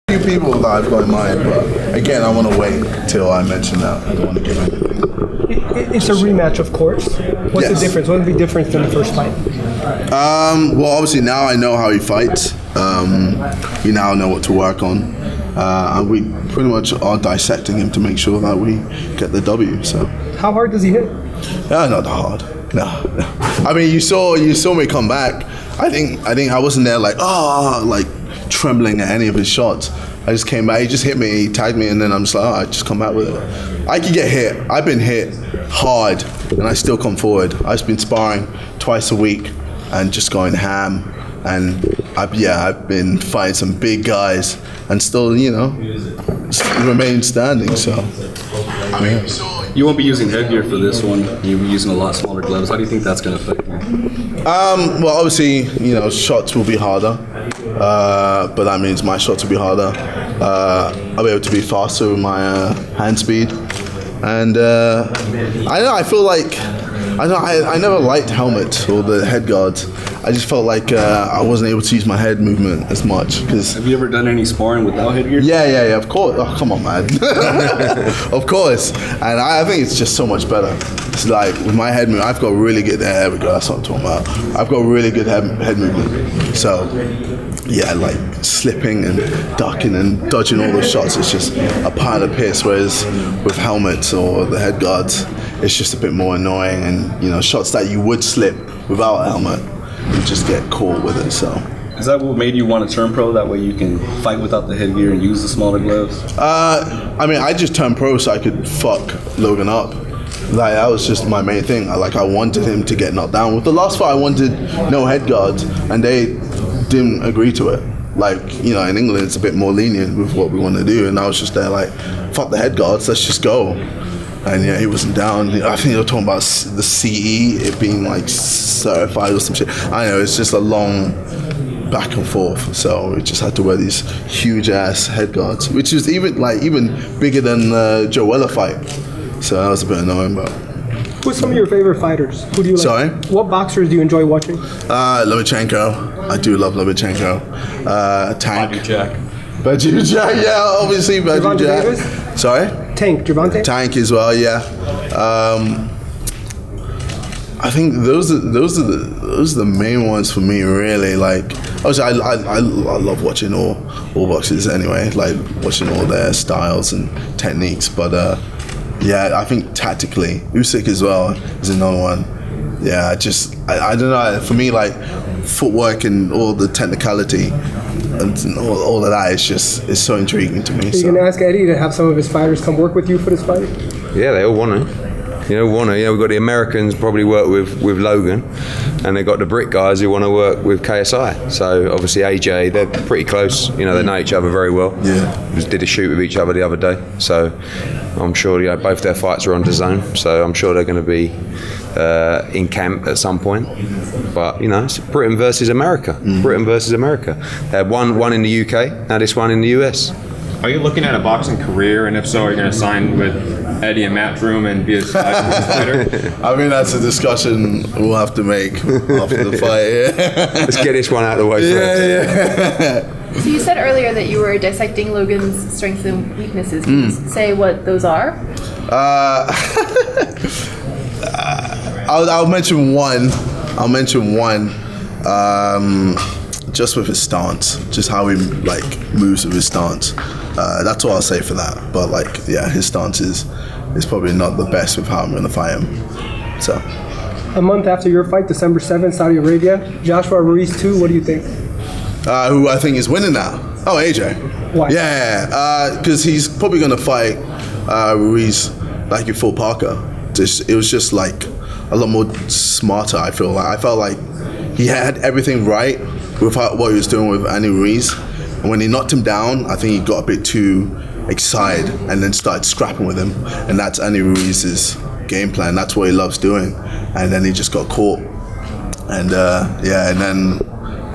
Few people that I've got in mind, but again, I want to wait till I mention that. I don't want to give anything. It's a rematch, of course. What's the difference? What would be different than the first fight? Well, obviously now I know how he fights. We now know what to work on. And we pretty much are dissecting him to make sure that we get the W. So, how hard does he hit? Not hard. No. I mean, you saw me come back. I think I wasn't there like trembling at any of his shots. I just came back. He just hit me. He tagged me, and then I'm just like, I just come back with it. I could get hit. I've been hit hard, and I still come forward. I've been sparring twice a week and just going ham. And I've been fighting some big guys and still, remain standing. So, I mean, you won't be using headgear for this one. You'll be using a lot smaller gloves. How do you think that's going to affect you? Well, obviously, shots will be harder, but that means my shots will be harder. I'll be able to be faster with my hand speed, and I never liked helmets or the head guards. I just felt like I wasn't able to use my head movement as much. Have you ever done any sparring without headgear? Yeah, of course. Oh, come on, man. Of course. And I think it's just so much better. It's like with my head movement, I've got really good. There we go. That's what I'm talking about. I've got really good head movement. So, yeah, like slipping and ducking and dodging all those shots, it's just a pile of piss. Whereas with helmets or the head guards, it's just a bit more annoying. And shots that you would slip without a helmet, you just get caught with it. So. Is that what made you want to turn pro? That way you can fight without the headgear and use the smaller gloves? I just turned pro so I could fuck Logan up. Like, that was just my main thing. I wanted him to get knocked down. With the last fight, I wanted no head guards, and they didn't agree to it. In England, it's a bit more lenient with what we want to do, and I was just there like, fuck the head guards, let's just go. And yeah, he wasn't down. I think they were talking about the CE, it being like certified or some shit. I know, it's just a long back and forth. So we just had to wear these huge ass head guards, which is even bigger than the Joe Weller fight. So that was a bit annoying, but. Who's some of your favorite fighters? Who do you like? Sorry? What boxers do you enjoy watching? Lomachenko. I do love Lomachenko. Tank. Badou-Jack, yeah, obviously Badou-Jack. Sorry? Tank, Gervonta? Tank as well, yeah. I think those are the main ones for me, really. Like, obviously, I love watching all boxers anyway, like watching all their styles and techniques. But I think tactically, Usyk as well is another one. Yeah, I don't know. For me, like footwork and all the technicality and all of that is so intriguing to me. Are you going to ask Eddie to have some of his fighters come work with you for this fight? Yeah, they all want to. We've got the Americans probably work with Logan, and they've got the Brit guys who want to work with KSI. So obviously AJ, they're pretty close. They know each other very well. Yeah. We did a shoot with each other the other day. So I'm sure both their fights are on DAZN. So I'm sure they're going to be in camp at some point. But it's Britain versus America. Britain versus America. They had one in the UK, now this one in the US. Are you looking at a boxing career, and if so, are you going to sign with Eddie and Matchroom and be a fighter? I mean, that's a discussion we'll have to make after the fight. Yeah. Let's get this one out of the way first. Yeah. So you said earlier that you were dissecting Logan's strengths and weaknesses. Can you say what those are? I'll mention one. Just with his stance, just how he moves with his stance. That's all I'll say for that. But his stance is probably not the best with how I'm going to fight him. So. A month after your fight, December 7th, Saudi Arabia, Joshua Ruiz 2. What do you think? Who I think is winning now? Oh, AJ. Why? Yeah, because he's probably going to fight Ruiz like your Phil Parker. It was just like a lot more smarter. I felt like he had everything right with what he was doing with Andy Ruiz, and when he knocked him down, I think he got a bit too excited and then started scrapping with him, and that's Andy Ruiz's game plan. That's what he loves doing, and then he just got caught, and and then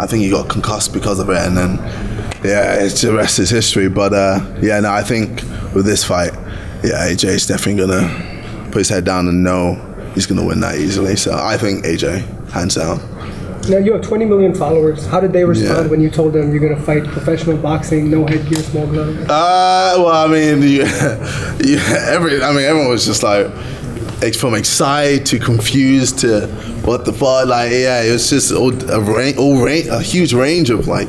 I think he got concussed because of it, and then it's the rest is history. But I think with this fight, AJ's definitely gonna put his head down and know he's gonna win that easily. So I think AJ, hands down. Now you have 20 million followers. How did they respond Yeah. when you told them you're going to fight professional boxing, no headgear, small gloves? Well, I mean, everyone was just like, from excited to confused to what the fuck. Like, yeah, it was just a huge range of like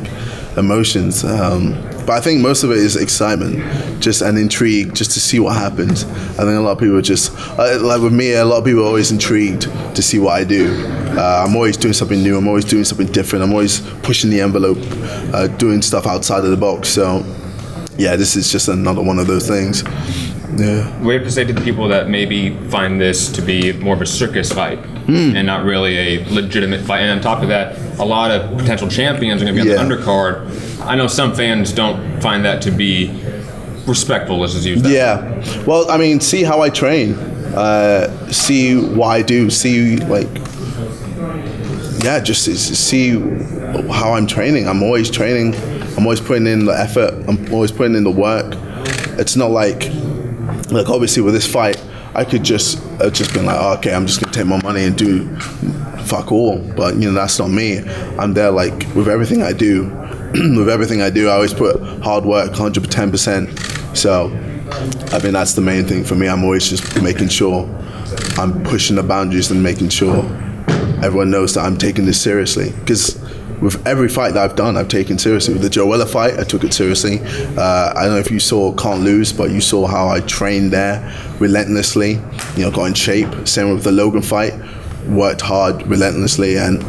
emotions. But I think most of it is excitement, just an intrigue, just to see what happens. I think a lot of people are just, like with me, a lot of people are always intrigued to see what I do. I'm always doing something new, I'm always doing something different, I'm always pushing the envelope, doing stuff outside of the box. So, yeah, this is just another one of those things. Yeah. What do you have to say to the people that maybe find this to be more of a circus fight and not really a legitimate fight? And on top of that, a lot of potential champions are going to be on the undercard. I know some fans don't find that to be respectful, let's just use that. Yeah. Well, I mean, see how I train. See what I do. See, like, yeah, just see how I'm training. I'm always training. I'm always putting in the effort. I'm always putting in the work. It's not like obviously with this fight, I could just been like, oh, okay, I'm just gonna take my money and do fuck all. But that's not me. I'm there like with everything I do. With everything I do, I always put hard work, 110%. So, I mean, that's the main thing for me. I'm always just making sure I'm pushing the boundaries and making sure everyone knows that I'm taking this seriously. Because with every fight that I've done, I've taken seriously. With the Joella fight, I took it seriously. I don't know if you saw Can't Lose, but you saw how I trained there relentlessly. Got in shape. Same with the Logan fight, worked hard relentlessly. And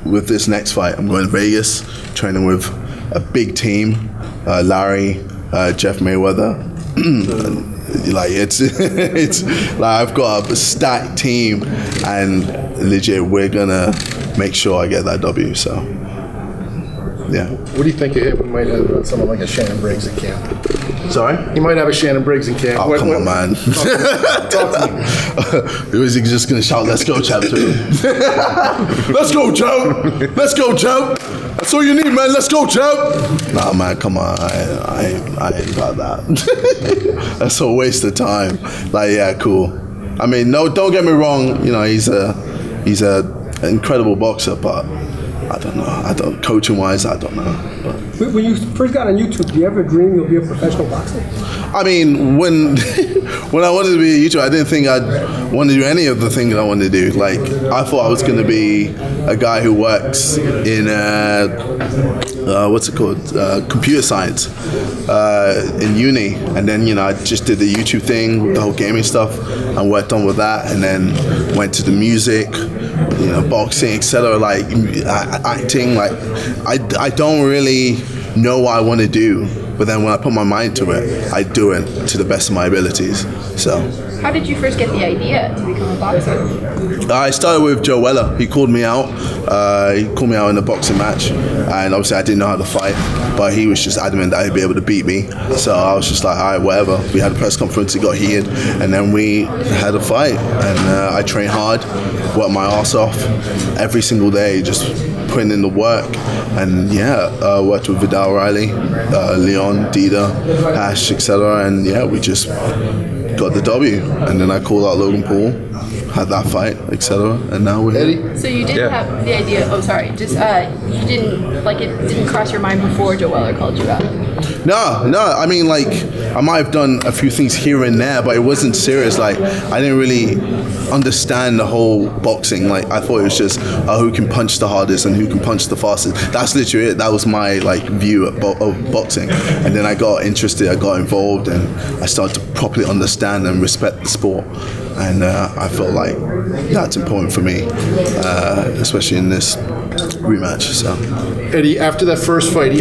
with this next fight, I'm going to Vegas, training with a big team, Larry, Jeff Mayweather. Like it's like I've got a stacked team, and legit, we're gonna make sure I get that W. So, yeah. What do you think we might have someone like a Shannon Briggs in camp? Sorry? You might have a Shannon Briggs in camp. Oh, come on, man. Talk to me. Was he just going to shout, let's go, Chap, to him? Let's go, Joe. Let's go, Joe. That's all you need, man. Let's go, Joe. Nah, man, come on. I ain't about that. That's a waste of time. Like, yeah, cool. I mean, no, don't get me wrong. He's a incredible boxer, but I don't know. Coaching-wise, I don't know. But When you first got on YouTube, did you ever dream you'll be a professional boxer? I mean, when I wanted to be a YouTuber, I didn't think I'd want to do any of the things I wanted to do. Like, I thought I was going to be a guy who works in computer science in uni, and then I just did the YouTube thing with the whole gaming stuff and worked on with that, and then went to the music, boxing, etc. Like acting. Like I don't really know what I want to do, but then when I put my mind to it, I do it to the best of my abilities. So. How did you first get the idea to become a boxer? I started with Joella. He called me out. He called me out in a boxing match, and obviously I didn't know how to fight, but he was just adamant that he'd be able to beat me. So I was just like, all right, whatever. We had a press conference, it got heated, and then we had a fight. And I trained hard, worked my ass off every single day, just putting in the work. And worked with Vidal Riley, Leon, Dida, Ash, etc. And we just got the W. And then I called out Logan Paul, had that fight, etc. And now we're here. So you didn't have the idea. Oh, sorry. Just you didn't it didn't cross your mind before Joella called you out. No. I mean, like, I might have done a few things here and there, but it wasn't serious. Like, I didn't really understand the whole boxing. Like, I thought it was just who can punch the hardest and who can punch the fastest. That's literally it. That was my view of boxing. And then I got interested. I got involved, and I started to properly understand and respect the sport. And I felt like that's important for me, especially in this rematch. So, Eddie, after that first fight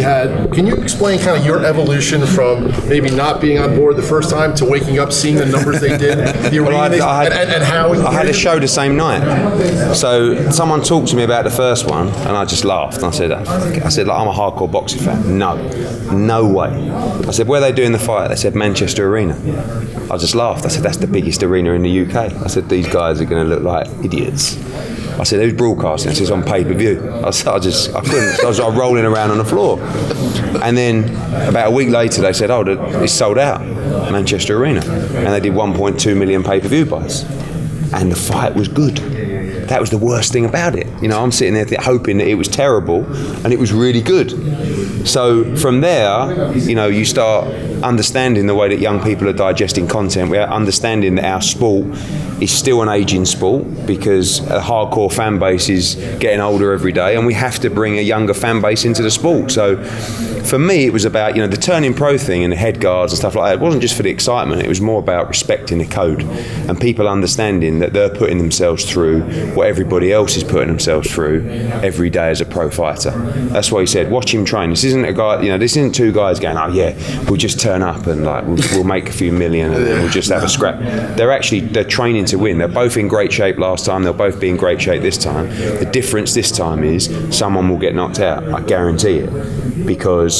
can you explain kind of your evolution from maybe not being on board the first time to waking up, seeing the numbers they did, and how I had a show the same night. So someone talked to me about the first one, and I just laughed. And I said, I'm a hardcore boxing fan. No way. I said, where are they doing the fight? They said Manchester Arena. I just laughed. I said, that's the biggest arena in the UK. I said, these guys are going to look like idiots. I said, who's broadcasting? I said, it's on pay-per-view. I couldn't. I was like rolling around on the floor. And then about a week later, they said, it's sold out, Manchester Arena. And they did 1.2 million pay-per-view buys. And the fight was good. that was the worst thing about it. You know, I'm sitting there hoping that it was terrible, and it was really good. So from there, you know, you start understanding the way that young people are digesting content. We're understanding that our sport is still an aging sport because a hardcore fan base is getting older every day, and we have to bring a younger fan base into the sport. So for me, it was about, you know, the turning pro thing and the head guards and stuff like that. It wasn't just for the excitement. It was more about respecting the code and people understanding that they're putting themselves through what everybody else is putting themselves through every day as a pro fighter. That's why he said, watch him train. This isn't a guy, you know, this isn't two guys going, oh yeah, we'll just turn up and like we'll make a few million and then we'll just have a scrap. They're training to win. They're both in great shape last time. They'll both be in great shape this time. The difference this time is someone will get knocked out. I guarantee it, because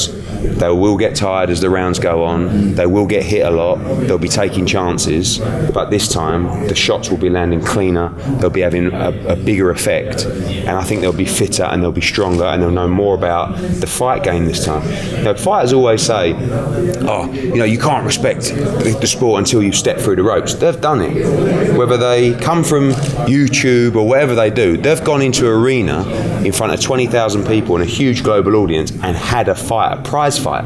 they will get tired as the rounds go on. They will get hit a lot. They'll be taking chances, but this time the shots will be landing cleaner. They'll be having a bigger effect, and I think they'll be fitter and they'll be stronger and they'll know more about the fight game this time. You know, fighters always say, "Oh, you know, you can't respect the sport until you've stepped through the ropes." They've done it. Whether they come from YouTube or whatever they do, they've gone into an arena in front of 20,000 people and a huge global audience and had a fight, a prize fight.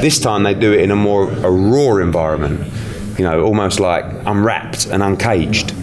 This time they do it in a raw environment, you know, almost like unwrapped and uncaged.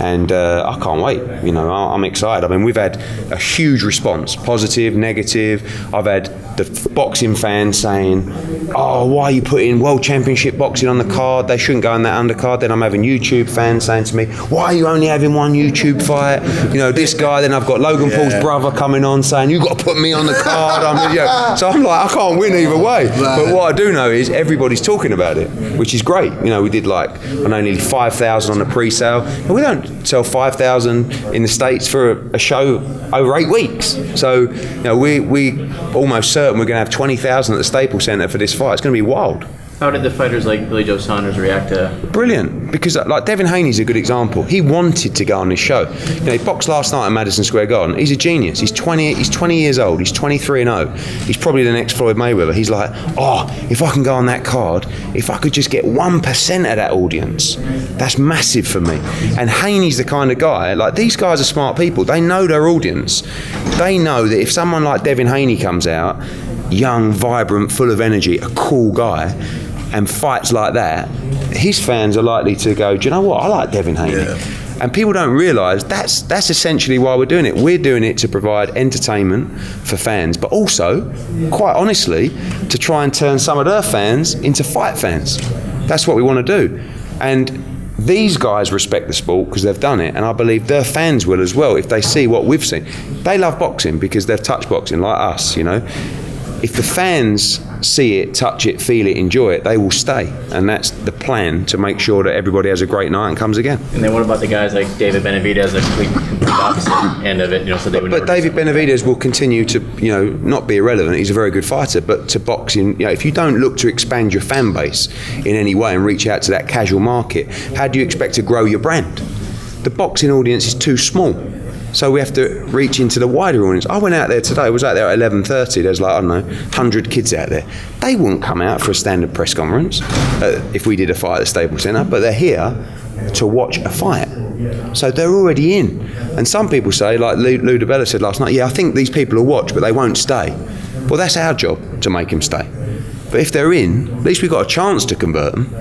And I can't wait, you know, I'm excited. I mean, we've had a huge response, positive, negative. I've had the boxing fans saying, oh, why are you putting World Championship boxing on the card? They shouldn't go on that undercard. Then I'm having YouTube fans saying to me, why are you only having one YouTube fight? You know, this guy. Then I've got Logan Paul's brother coming on saying, you've got to put me on the card. So I'm like, I can't win either way. But what I do know is everybody's talking about it, which is great. You know, we did like, I know, nearly 5,000 on the pre-sale. But we don't sell 5,000 in the States for a show over 8 weeks. So, you know, we almost certain we're going to have 20,000 at the Staples Center for this fight. It's going to be wild. How did the fighters like Billy Joe Saunders react to? Brilliant, because like Devin Haney's a good example. He wanted to go on this show. You know, he boxed last night at Madison Square Garden. He's a genius. He's 20 years old. He's 23-0. He's probably the next Floyd Mayweather. He's like, oh, if I can go on that card, if I could just get 1% of that audience, that's massive for me. And Haney's the kind of guy, like these guys are smart people. They know their audience. They know that if someone like Devin Haney comes out, young, vibrant, full of energy, a cool guy, and fights like that, his fans are likely to go, do you know what, I like Devin Haney. Yeah. And people don't realise that's essentially why we're doing it. We're doing it to provide entertainment for fans, but also, quite honestly, to try and turn some of their fans into fight fans. That's what we want to do. And these guys respect the sport because they've done it, and I believe their fans will as well if they see what we've seen. They love boxing because they've touched boxing like us, you know. If the fans see it, touch it, feel it, enjoy it, they will stay. And that's the plan, to make sure that everybody has a great night and comes again. And then what about the guys like David Benavidez, the complete opposite end of it, you know, so they would. But David Benavidez will continue to, you know, not be irrelevant. He's a very good fighter, but to boxing, you know, if you don't look to expand your fan base in any way and reach out to that casual market, how do you expect to grow your brand? The boxing audience is too small. So we have to reach into the wider audience. I went out there today, I was out there at 11:30, there's like, I don't know, 100 kids out there. They wouldn't come out for a standard press conference if we did a fight at the Staples Center, but they're here to watch a fight. So they're already in. And some people say, like Lou DiBella said last night, yeah, I think these people will watch, but they won't stay. Well, that's our job, to make them stay. But if they're in, at least we've got a chance to convert them.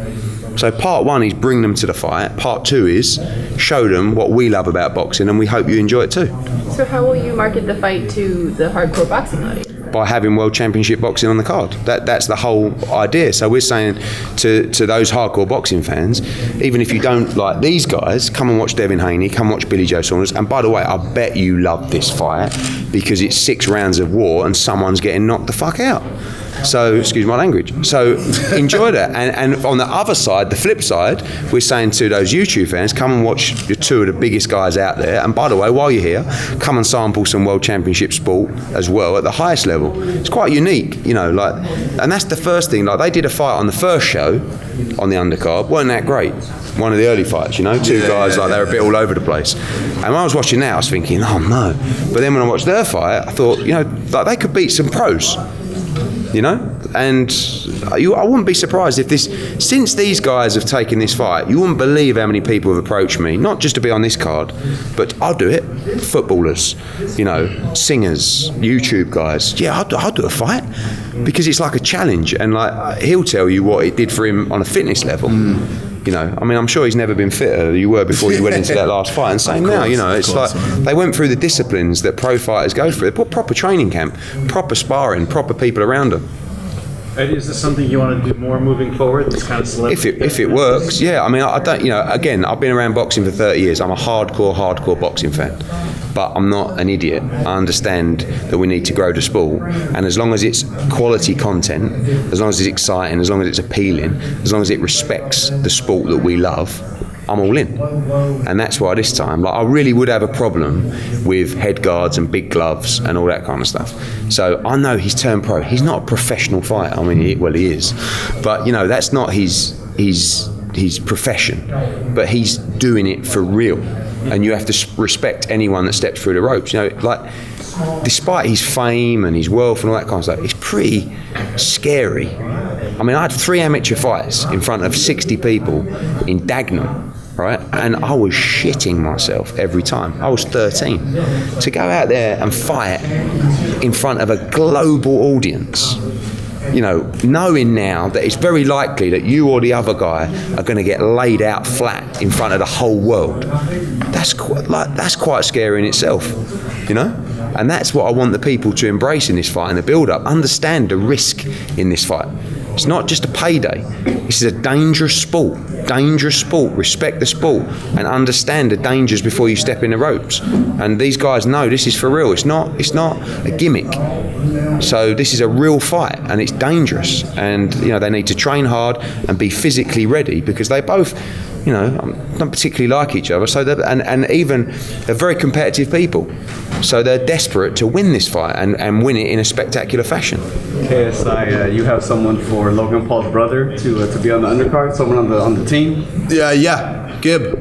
So part one is bring them to the fight. Part two is show them what we love about boxing, and we hope you enjoy it too. So how will you market the fight to the hardcore boxing audience? By having World Championship boxing on the card. That's the whole idea. So we're saying to those hardcore boxing fans, even if you don't like these guys, come and watch Devin Haney, come watch Billy Joe Saunders. And by the way, I bet you love this fight because it's 6 rounds of war and someone's getting knocked the fuck out. So, excuse my language. So, enjoy that. And on the other side, the flip side, we're saying to those YouTube fans, come and watch the 2 of the biggest guys out there. And by the way, while you're here, come and sample some World Championship sport as well at the highest level. It's quite unique, you know, like, and that's the first thing. Like, they did a fight on the first show on the undercard, weren't that great? One of the early fights, you know, 2 guys, like, they were a bit all over the place. And when I was watching that, I was thinking, oh no. But then when I watched their fight, I thought, you know, like, they could beat some pros. You know, And I wouldn't be surprised if since these guys have taken this fight, you wouldn't believe how many people have approached me, not just to be on this card, but I'll do it. Footballers, singers, YouTube guys. Yeah, I'll do a fight because it's like a challenge, and like he'll tell you what it did for him on a fitness level. I'm sure he's never been fitter than you were before you went into that last fight. And same now, it's like they went through the disciplines that pro fighters go through. They put proper training camp, proper sparring, proper people around them. Eddie, is this something you want to do more moving forward? This kind of celebrity? If it works, yeah. I don't. Again, I've been around boxing for 30 years. I'm a hardcore boxing fan. But I'm not an idiot. I understand that we need to grow the sport, and as long as it's quality content, as long as it's exciting, as long as it's appealing, as long as it respects the sport that we love, I'm all in. And that's why this time, I really would have a problem with head guards and big gloves and all that kind of stuff. So I know he's turned pro. He's not a professional fighter. I mean, he is, but that's not his profession. But he's doing it for real. And you have to respect anyone that steps through the ropes. Despite his fame and his wealth and all that kind of stuff, it's pretty scary. I mean, I had 3 amateur fights in front of 60 people in Dagenham, right? And I was shitting myself every time. I was 13. To go out there and fight in front of a global audience, knowing now that it's very likely that you or the other guy are going to get laid out flat in front of the whole world, that's quite scary in itself, And that's what I want the people to embrace in this fight and the build-up. Understand the risk in this fight. It's not just a payday. This is a dangerous sport. Dangerous sport. Respect the sport and understand the dangers before you step in the ropes. And these guys know this is for real. It's not a gimmick. So this is a real fight, and it's dangerous. And they need to train hard and be physically ready, because they both, don't particularly like each other. So and even they're very competitive people. So they're desperate to win this fight and win it in a spectacular fashion. KSI, you have someone for Logan Paul's brother to be on the undercard, someone on the team? Yeah, Gibb.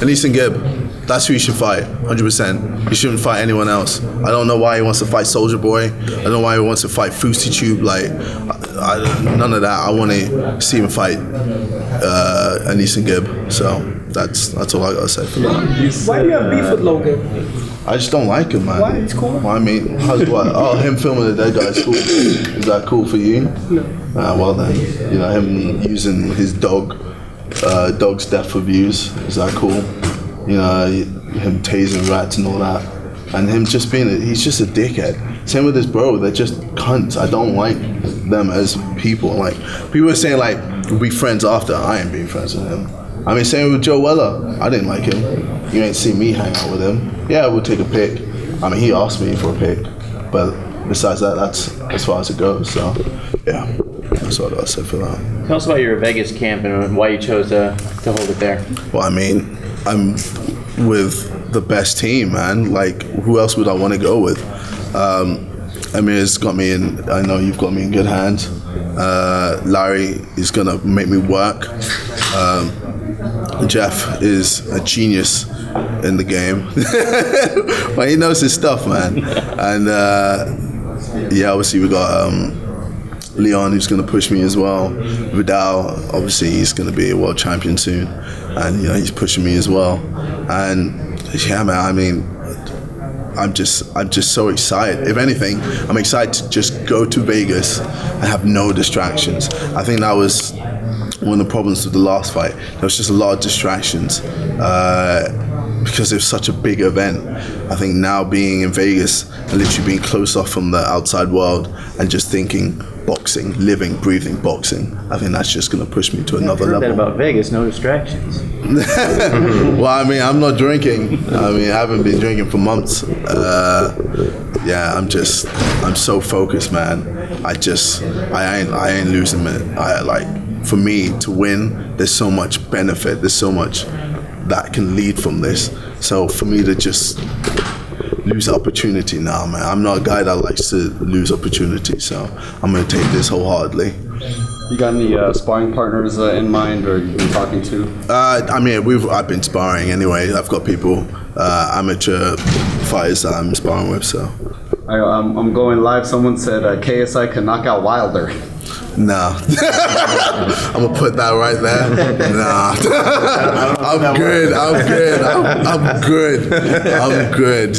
Elyson Gibb. That's who you should fight, 100%. You shouldn't fight anyone else. I don't know why he wants to fight Soulja Boy. I don't know why he wants to fight Fousey Tube. None of that. I want to see him fight Elyson Gibb. So that's all I gotta say for that. Why do you have beef with Logan? I just don't like him, man. Why? He's cool. Well, I mean, how's what? Oh, him filming the dead guy is cool. Is that cool for you? No. Well then, him using his dog's death for views. Is that cool? Him tasing rats and all that, and him just he's just a dickhead. Same with his bro. They're just cunts. I don't like them as people. People are saying we'll be friends after. I ain't being friends with him. I mean, same with Joe Weller. I didn't like him. You ain't seen me hang out with him. Yeah, we'll take a pic. I mean, he asked me for a pic, but besides that, that's as far as it goes. So, yeah, that's all I said for that. Tell us about your Vegas camp and why you chose to hold it there. Well, I mean, I'm with the best team, man. Who else would I want to go with? Amir's got me in. I know you've got me in good hands. Larry is gonna make me work. Jeff is a genius in the game. But he knows his stuff, man. And obviously we got Leon, who's going to push me as well. Vidal, obviously he's going to be a world champion soon, and he's pushing me as well. And yeah, man, I mean, I'm just so excited. If anything, I'm excited to just go to Vegas and have no distractions. I think that was one of the problems with the last fight. There was just a lot of distractions because it was such a big event. I think now being in Vegas and literally being closed off from the outside world and just thinking boxing, living, breathing boxing, I think that's just going to push me to another level. That about Vegas, no distractions. Well, I mean, I'm not drinking. I mean, I haven't been drinking for months. I'm so focused, man. I ain't losing it. For me to win, there's so much benefit. There's so much that can lead from this. So for me to just lose opportunity now, man. I'm not a guy that likes to lose opportunity. So I'm going to take this wholeheartedly. You got any sparring partners in mind, or you've been talking to? I've been sparring anyway. I've got people, amateur fighters that I'm sparring with. So I'm going live. Someone said KSI can knock out Wilder. Nah. I'm gonna put that right there. Nah. I'm good.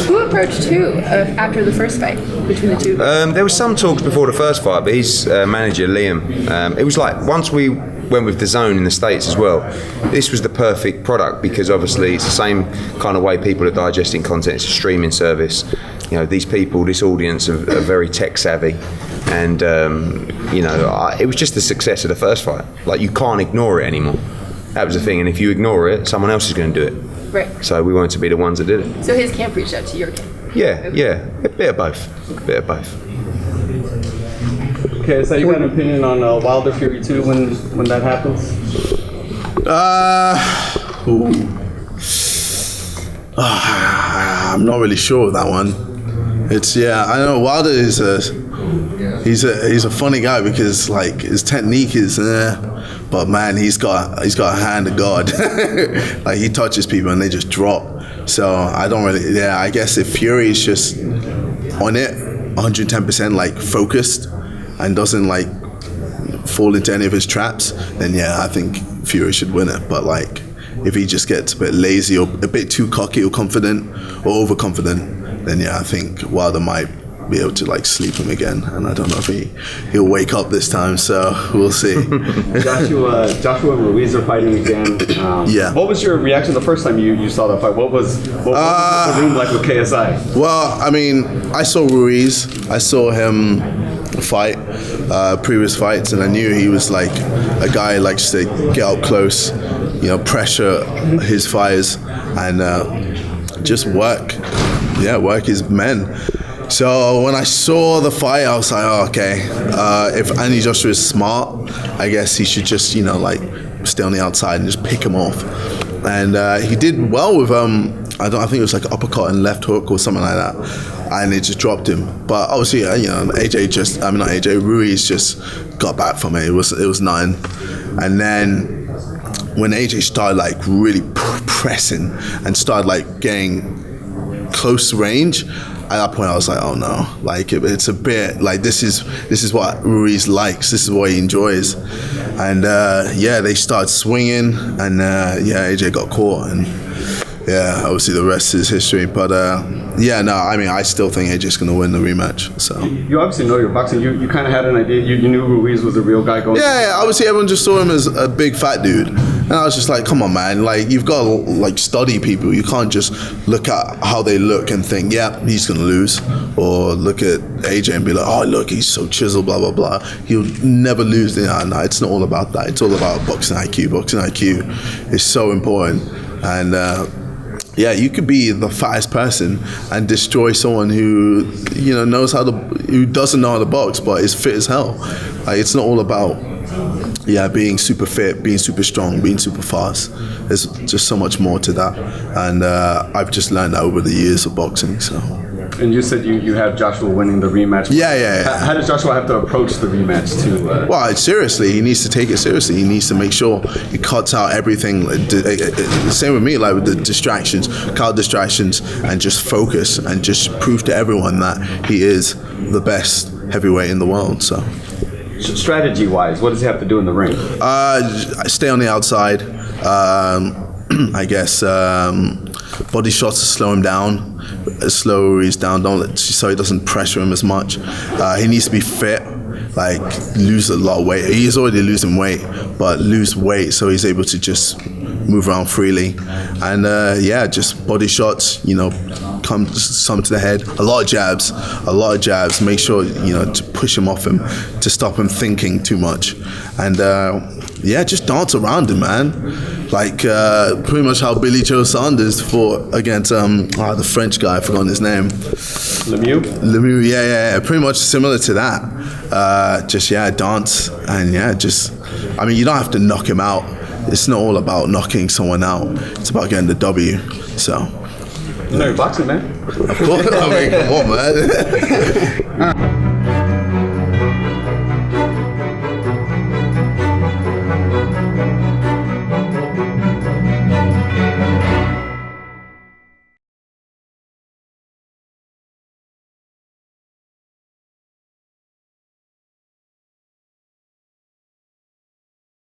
Who approached who after the first fight between the two? There was some talks before the first fight, but his manager, Liam, it was like once we went with the zone in the States as well, this was the perfect product because obviously it's the same kind of way people are digesting content. It's a streaming service. You know, these people, this audience are very tech savvy. And, it was just the success of the first fight. Like, you can't ignore it anymore. That was the thing. And if you ignore it, someone else is going to do it. Right. So we wanted to be the ones that did it. So his camp reached out to your camp? Yeah, a bit of both. Okay, so you got an opinion on Wilder Fury 2 when that happens? I'm not really sure with that one. I know Wilder is he's a funny guy because like his technique is but man, he's got a hand of God. Like he touches people and they just drop. So I don't really I guess if Fury is just on it 110% like focused and doesn't like fall into any of his traps, then I think Fury should win it. But like if he just gets a bit lazy or a bit too cocky or confident or overconfident, then I think Wilder might be able to like sleep him again, and I don't know if he'll wake up this time, so we'll see. Joshua and Ruiz are fighting again. What was your reaction the first time you saw that fight? What was the room like with KSI? Well, I mean, I saw Ruiz. I saw him fight previous fights, and I knew he was like a guy who likes to get up close, pressure his fighters and just work his men. So when I saw the fight, I was like, okay, if Anthony Joshua is smart, I guess he should just, stay on the outside and just pick him off. And he did well with, I think it was like uppercut and left hook or something like that. And it just dropped him. But obviously, Ruiz just got back from it. It was nothing. And then when AJ started like really pressing and started like getting close range, at that point I was like, oh no, like it's a bit like this is what Ruiz likes, this is what he enjoys. And they started swinging and AJ got caught, and obviously the rest is history. But I still think AJ's gonna win the rematch. So you obviously know your boxing. You kind of had an idea. You knew Ruiz was a real guy going. Obviously everyone just saw him as a big fat dude, and I was just like, come on man, like you've got to like study people. You can't just look at how they look and think he's gonna lose, or look at AJ and be like, oh look, he's so chiseled, blah blah blah, he'll never lose. No, it's not all about that. It's all about boxing IQ. Boxing IQ is so important. And you could be the fattest person and destroy someone who who doesn't know how to box but is fit as hell. Like it's not all about being super fit, being super strong, being super fast. There's just so much more to that, and I've just learned that over the years of boxing. So. And you said you have Joshua winning the rematch. Yeah. How does Joshua have to approach the rematch too? Well, seriously, he needs to take it seriously. He needs to make sure he cuts out everything. Same with me, like with the distractions, cut out distractions, and just focus and just prove to everyone that he is the best heavyweight in the world. So. Strategy-wise, what does he have to do in the ring? Stay on the outside. I guess body shots to slow him down, slow Ruiz down, so he doesn't pressure him as much. He needs to be fit, like lose a lot of weight. He's already losing weight, but lose weight so he's able to just move around freely. And just body shots, come some to the head. A lot of jabs. Make sure, to push him off him, to stop him thinking too much. And just dance around him, man. Like pretty much how Billy Joe Saunders fought against the French guy, I forgot his name. Lemieux, yeah. Pretty much similar to that. Dance and you don't have to knock him out. It's not all about knocking someone out. It's about getting the W. So. You know you're boxing, man. Of course, come on, man.